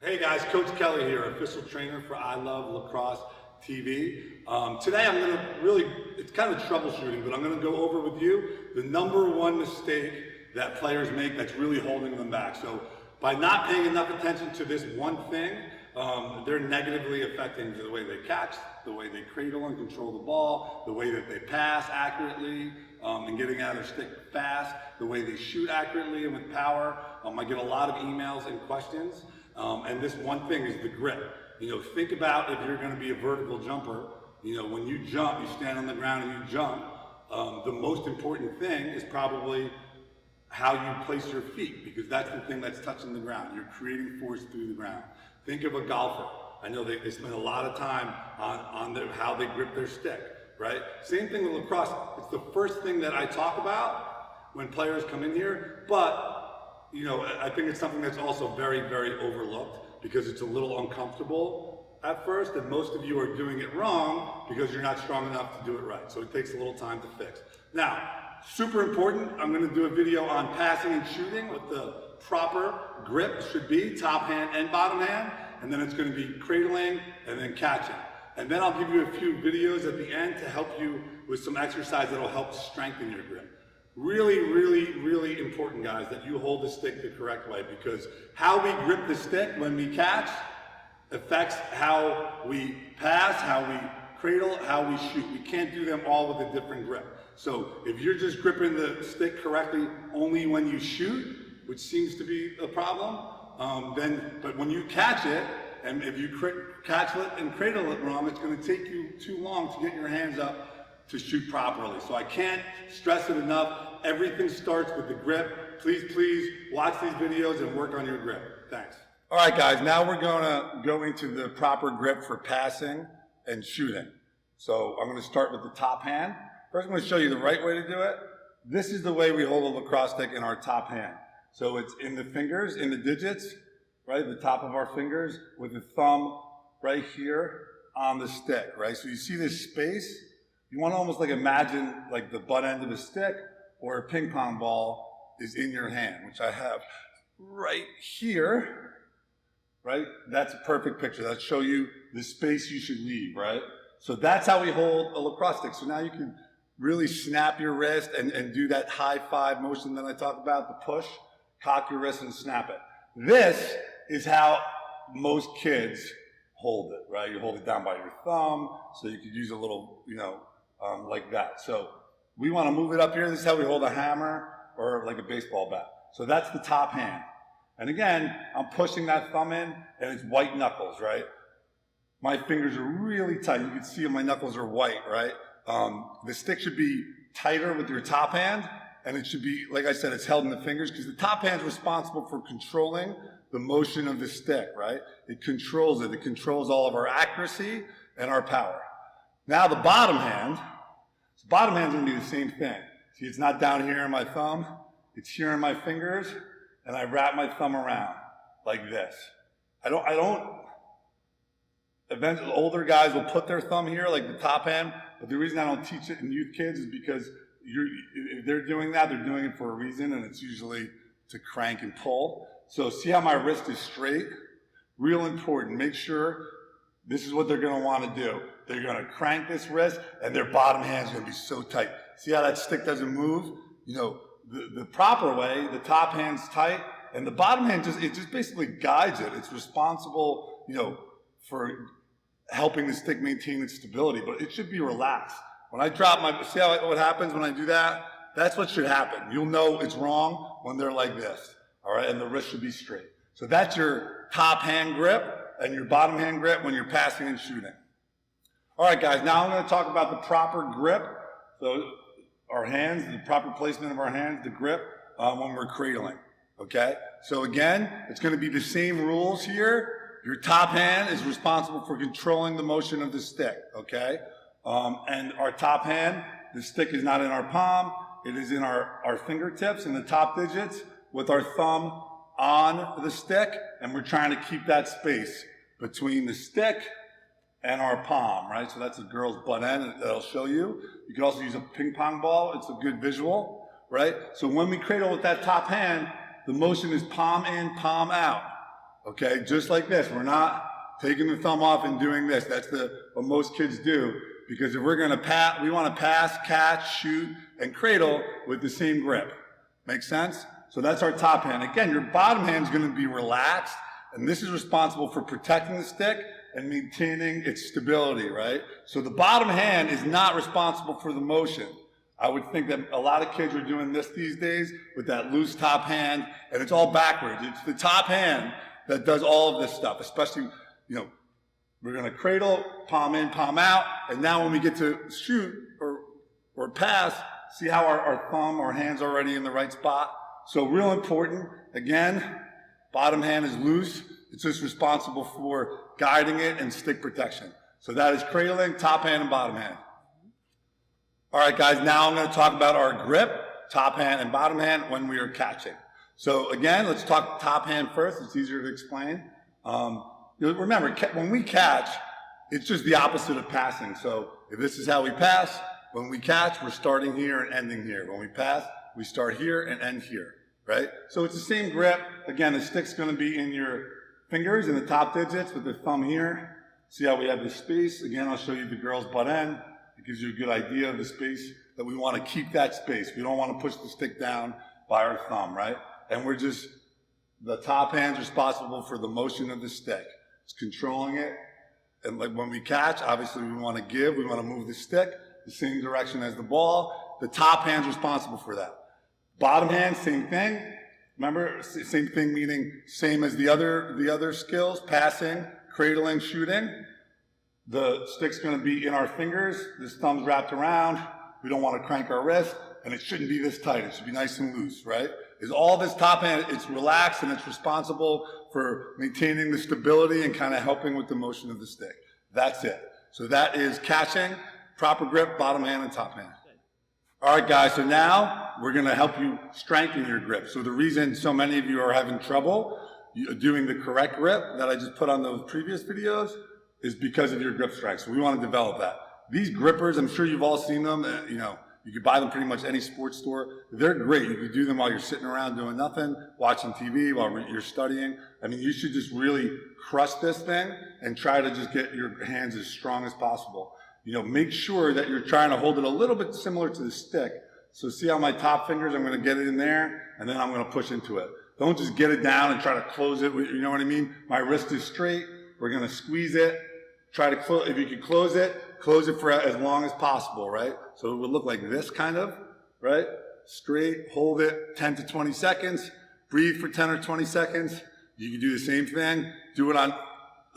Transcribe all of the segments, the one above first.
Hey guys, Coach Kelly here, official trainer for I Love Lacrosse TV. Today I'm going to it's kind of troubleshooting, but I'm going to go over with you the #1 mistake that players make that's really holding them back. So by not paying enough attention to this one thing, they're negatively affecting the way they catch, the way they cradle and control the ball, the way that they pass accurately, and getting out of their stick fast, the way they shoot accurately and with power. I get a lot of emails and questions. And this one thing is the grip. Think about if you're going to be a vertical jumper, when you jump, you stand on the ground and you jump. The most important thing is probably how you place your feet, because that's the thing that's touching the ground. You're creating force through the ground. Think of a golfer. I know they spend a lot of time on how they grip their stick, right? Same thing with lacrosse. It's the first thing that I talk about when players come in here, but I think it's something that's also very, very overlooked because it's a little uncomfortable at first, and most of you are doing it wrong because you're not strong enough to do it right. So it takes a little time to fix. Now, super important, I'm going to do a video on passing and shooting, what the proper grip should be, top hand and bottom hand, and then it's going to be cradling and then catching. And then I'll give you a few videos at the end to help you with some exercise that will help strengthen your grip. Really, really, really important, guys, that you hold the stick the correct way, because how we grip the stick when we catch affects how we pass, how we cradle, how we shoot. We can't do them all with a different grip. So if you're just gripping the stick correctly only when you shoot, which seems to be a problem, but when you catch it, and if you catch it and cradle it wrong, it's going to take you too long to get your hands up to shoot properly. So I can't stress it enough. Everything starts with the grip. Please watch these videos and work on your grip. Thanks. All right, guys, now we're going to go into the proper grip for passing and shooting. So I'm going to start with the top hand. First, I'm going to show you the right way to do it. This is the way we hold a lacrosse stick in our top hand. So it's in the fingers, in the digits, right, the top of our fingers, with the thumb right here on the stick, right? So you see this space? You want to almost like imagine like the butt end of a stick or a ping pong ball is in your hand, which I have right here, right? That's a perfect picture. That'll show you the space you should leave, right? So that's how we hold a lacrosse stick. So now you can really snap your wrist and do that high five motion that I talked about, the push, cock your wrist and snap it. This is how most kids hold it, right? You hold it down by your thumb, so you could use a little, like that. So we want to move it up here. This is how we hold a hammer or like a baseball bat. So that's the top hand. And again, I'm pushing that thumb in, and it's white knuckles, right? My fingers are really tight. You can see my knuckles are white, right? The stick should be tighter with your top hand, and it should be, like I said, it's held in the fingers because the top hand is responsible for controlling the motion of the stick, right? It controls it. It controls all of our accuracy and our power. Now the bottom hand, is going to be the same thing. See, it's not down here in my thumb, it's here in my fingers, and I wrap my thumb around like this. Eventually older guys will put their thumb here like the top hand, but the reason I don't teach it in youth kids is because if they're doing that, they're doing it for a reason, and it's usually to crank and pull. So see how my wrist is straight? Real important, make sure this is what they're going to want to do. They're going to crank this wrist, and their bottom hand is going to be so tight. See how that stick doesn't move? The proper way, the top hand's tight, and the bottom hand just basically guides it. It's responsible, for helping the stick maintain its stability, but it should be relaxed. When I drop see what happens when I do that? That's what should happen. You'll know it's wrong when they're like this, all right? And the wrist should be straight. So that's your top hand grip and your bottom hand grip when you're passing and shooting. All right, guys, now I'm going to talk about the proper grip. So our hands, the proper placement of our hands, the grip when we're cradling, okay? So again, it's going to be the same rules here. Your top hand is responsible for controlling the motion of the stick, okay? And our top hand, the stick is not in our palm, it is in our fingertips and the top digits with our thumb on the stick, and we're trying to keep that space between the stick and our palm, right? So that's a girl's butt end that'll show you. You can also use a ping pong ball. It's a good visual, right? So when we cradle with that top hand, the motion is palm in, palm out. okay? Just like this. We're not taking the thumb off and doing this. That's what most kids do, because if we're gonna pass, we wanna pass, catch, shoot, and cradle with the same grip. Make sense? So that's our top hand. Again, your bottom hand's gonna be relaxed, and this is responsible for protecting the stick and maintaining its stability, right? So the bottom hand is not responsible for the motion. I would think that a lot of kids are doing this these days with that loose top hand, and it's all backwards. It's the top hand that does all of this stuff, especially, you know, we're gonna cradle, palm in, palm out, and now when we get to shoot or pass, see how our thumb, our hand's already in the right spot? So real important, again, bottom hand is loose. It's just responsible for guiding it and stick protection. So that is cradling, top hand and bottom hand. All right, guys, now I'm gonna talk about our grip, top hand and bottom hand when we are catching. So again, let's talk top hand first. It's easier to explain. Remember, when we catch, it's just the opposite of passing. So if this is how we pass, when we catch, we're starting here and ending here. When we pass, we start here and end here, right? So it's the same grip. Again, the stick's gonna be in your fingers in the top digits with the thumb here. See how we have the space? Again, I'll show you the girl's butt end. It gives you a good idea of the space that we wanna keep that space. We don't wanna push the stick down by our thumb, right? And the top hand's responsible for the motion of the stick. It's controlling it. And like when we catch, obviously we wanna we wanna move the stick the same direction as the ball. The top hand's responsible for that. Bottom hand, same thing. Remember, same thing meaning same as the other skills, passing, cradling, shooting. The stick's gonna be in our fingers, this thumb's wrapped around. We don't wanna crank our wrist, and it shouldn't be this tight. It should be nice and loose, right? Is all this top hand, it's relaxed and it's responsible for maintaining the stability and kind of helping with the motion of the stick. That's it. So that is catching, proper grip, bottom hand and top hand. All right, guys, so now we're gonna help you strengthen your grip. So the reason so many of you are having trouble doing the correct grip that I just put on those previous videos is because of your grip strength. So we wanna develop that. These grippers, I'm sure you've all seen them, you know, you can buy them pretty much any sports store. They're great. You can do them while you're sitting around doing nothing, watching TV, while you're studying. I mean, you should just really crush this thing and try to just get your hands as strong as possible. You know, make sure that you're trying to hold it a little bit similar to the stick. So see how my top fingers, I'm gonna get it in there, and then I'm gonna push into it. Don't just get it down and try to close it, you know what I mean? My wrist is straight, we're gonna squeeze it, try to close, if you can close it for as long as possible, right? So it would look like this kind of, right? Straight, hold it 10 to 20 seconds, breathe for 10 or 20 seconds. You can do the same thing, do it on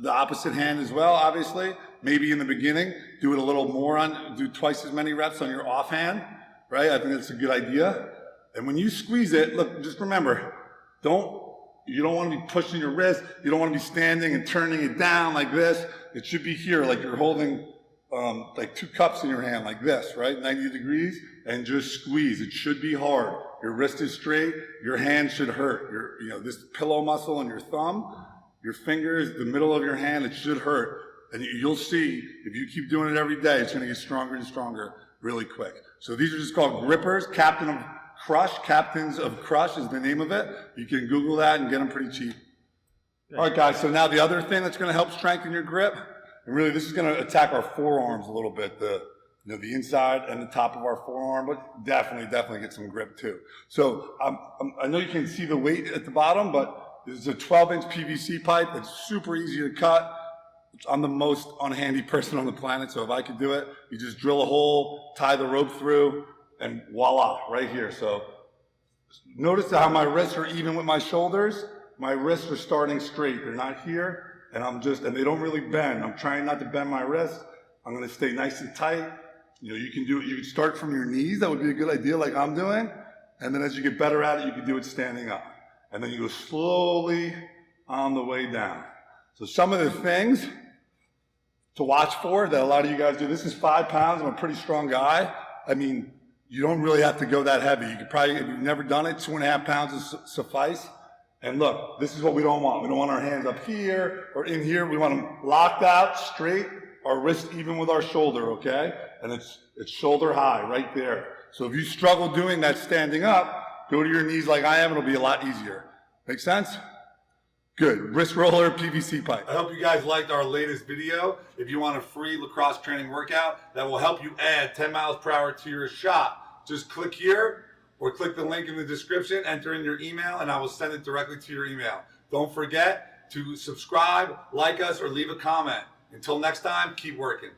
the opposite hand as well, obviously. Maybe in the beginning, do it a little more do twice as many reps on your offhand, right? I think that's a good idea. And when you squeeze it, look, just remember, you don't want to be pushing your wrist, you don't want to be standing and turning it down like this. It should be here, like you're holding like 2 cups in your hand like this, right? 90 degrees, and just squeeze. It should be hard. Your wrist is straight, your hand should hurt. This pillow muscle on your thumb, your fingers, the middle of your hand, it should hurt. And you'll see, if you keep doing it every day, it's gonna get stronger and stronger really quick. So these are just called grippers. Captains of Crush is the name of it. You can Google that and get them pretty cheap. Good. All right, guys, so now the other thing that's gonna help strengthen your grip, and really this is gonna attack our forearms a little bit, the inside and the top of our forearm, but definitely get some grip too. So I know you can see the weight at the bottom, but this is a 12-inch PVC pipe that's super easy to cut. I'm the most unhandy person on the planet, so if I could do it, you just drill a hole, tie the rope through, and voila, right here. So notice how my wrists are even with my shoulders. My wrists are starting straight. They're not here, and they don't really bend. I'm trying not to bend my wrists. I'm gonna stay nice and tight. You can start from your knees. That would be a good idea, like I'm doing. And then as you get better at it, you can do it standing up. And then you go slowly on the way down. So some of the things to watch for that a lot of you guys do. This is 5 pounds. I'm a pretty strong guy. I mean, you don't really have to go that heavy. You could probably, if you've never done it, 2.5 pounds is suffice. And look, this is what we don't want. We don't want our hands up here or in here. We want them locked out, straight, our wrist even with our shoulder, okay? And it's shoulder high right there. So if you struggle doing that standing up, go to your knees like I am. It'll be a lot easier. Make sense? Good. Wrist roller, PVC pipe. I hope you guys liked our latest video. If you want a free lacrosse training workout that will help you add 10 miles per hour to your shot, just click here or click the link in the description, enter in your email, and I will send it directly to your email. Don't forget to subscribe, like us, or leave a comment. Until next time, keep working.